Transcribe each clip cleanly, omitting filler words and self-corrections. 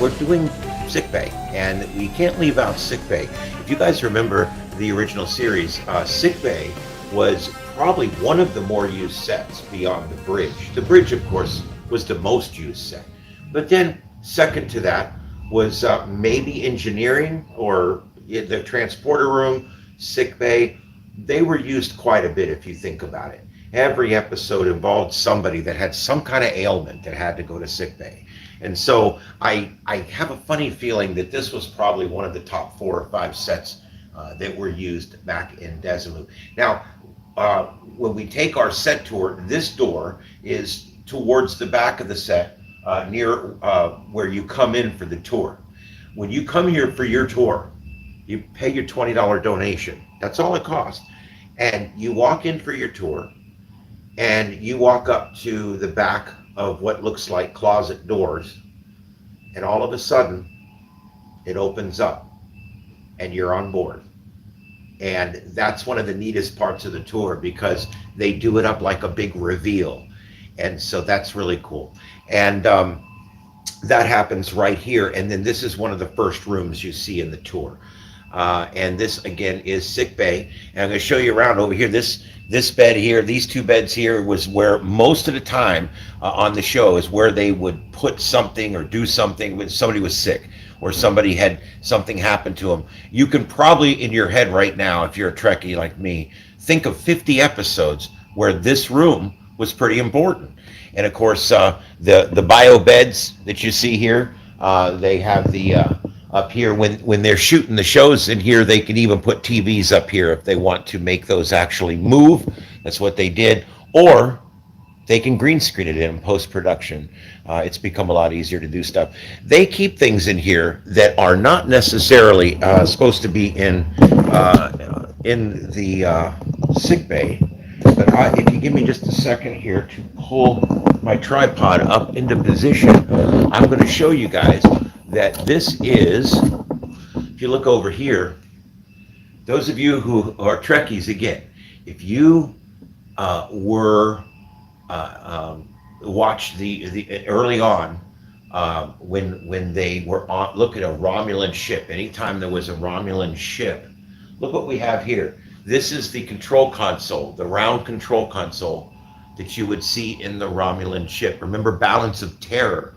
we're doing SickBay, and we can't leave out SickBay. If you guys remember the original series, SickBay was probably one of the more used sets beyond the bridge. The bridge, of course, was the most used set. But then second to that was maybe engineering or the transporter room, SickBay. They were used quite a bit if you think about it. Every episode involved somebody that had some kind of ailment that had to go to SickBay. And so I have a funny feeling that this was probably one of the top 4 or 5 sets that were used back in Desilu. Now, when we take our set tour, this door is towards the back of the set, near where you come in for the tour. When you come here for your tour, you pay your $20 donation. That's all it costs. And you walk in for your tour, and you walk up to the back of what looks like closet doors, and all of a sudden, it opens up, and you're on board. And that's one of the neatest parts of the tour, because they do it up like a big reveal. And so that's really cool. And that happens right here. And then this is one of the first rooms you see in the tour. And this again is SickBay. And I'm going to show you around over here. This bed here, these 2 beds here, was where most of the time on the show is where they would put something or do something when somebody was sick or somebody had something happen to them. You can probably in your head right now, if you're a Trekkie like me, think of 50 episodes where this room was pretty important. And of course, the bio beds that you see here, they have the up here when they're shooting the shows in here, they can even put TVs up here if they want to make those actually move. That's what they did. Or they can green screen it in post-production. It's become a lot easier to do stuff. They keep things in here that are not necessarily supposed to be in the SickBay. But if you give me just a second here to pull my tripod up into position, I'm going to show you guys that this is, if you look over here, those of you who are Trekkies, again, if you watched the early on when they were on, look at a Romulan ship. Anytime there was a Romulan ship, look what we have here. This is the control console, the round control console that you would see in the Romulan ship. Remember Balance of Terror.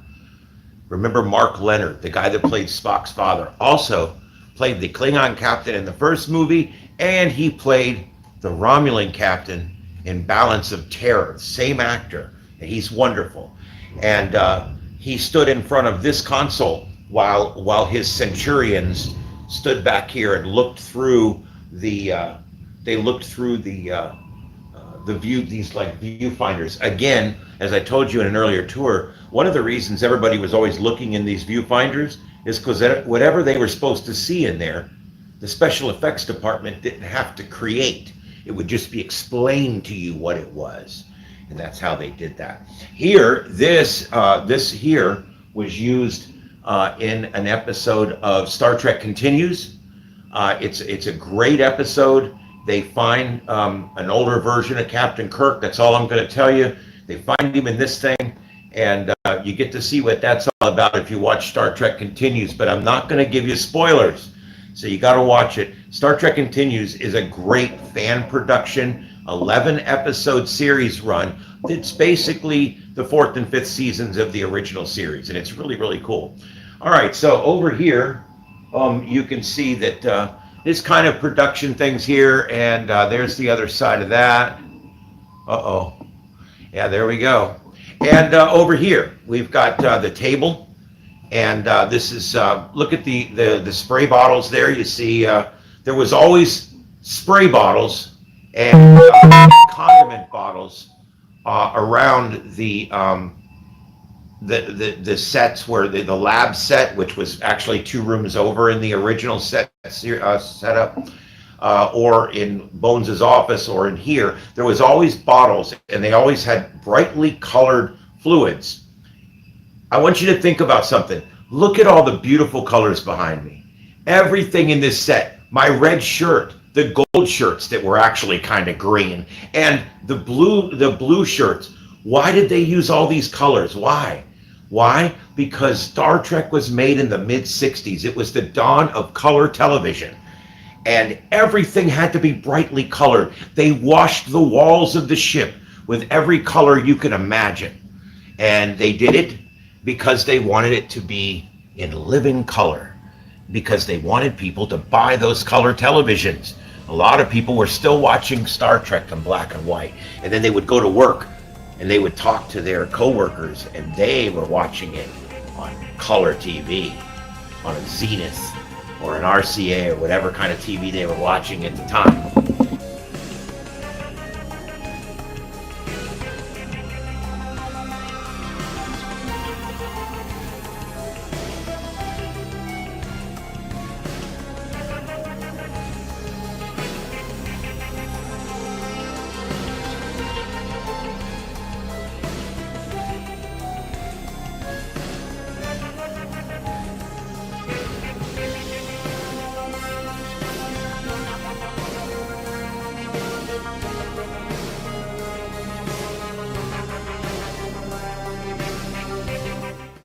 Remember Mark Leonard, the guy that played Spock's father, also played the Klingon captain in the first movie, and he played the Romulan captain in Balance of Terror. Same actor, and he's wonderful. And he stood in front of this console while his Centurions stood back here and looked through the view, these like viewfinders. Again, as I told you in an earlier tour, one of the reasons everybody was always looking in these viewfinders is because whatever they were supposed to see in there, the special effects department didn't have to create. It would just be explained to you what it was. And that's how they did that. Here, this here was used in an episode of Star Trek Continues. It's a great episode. They find an older version of Captain Kirk. That's all I'm going to tell you. They find him in this thing, and you get to see what that's all about if you watch Star Trek Continues. But I'm not going to give you spoilers, so you got to watch it. Star Trek Continues is a great fan production, 11-episode series run. It's basically the 4th and 5th seasons of the original series, and it's really, really cool. All right, so over here, you can see that this kind of production things here, and there's the other side of that. Uh-oh. Yeah, there we go. And over here, we've got the table, and this is, look at the spray bottles there. You see, there was always spray bottles and condiment bottles around the sets where the lab set, which was actually 2 rooms over in the original setup, or in Bones's office, or in here, there was always bottles, and they always had brightly colored fluids. I want you to think about something. Look at all the beautiful colors behind me. Everything in this set, my red shirt, the gold shirts that were actually kind of green, and the blue shirts. Why did they use all these colors? Why? Why? Because Star Trek was made in the mid 60s. It was the dawn of color television. And everything had to be brightly colored. They washed the walls of the ship with every color you can imagine. And they did it because they wanted it to be in living color, because they wanted people to buy those color televisions. A lot of people were still watching Star Trek in black and white. And then they would go to work and they would talk to their coworkers, and they were watching it on color TV, on a Zenith or an RCA or whatever kind of TV they were watching at the time.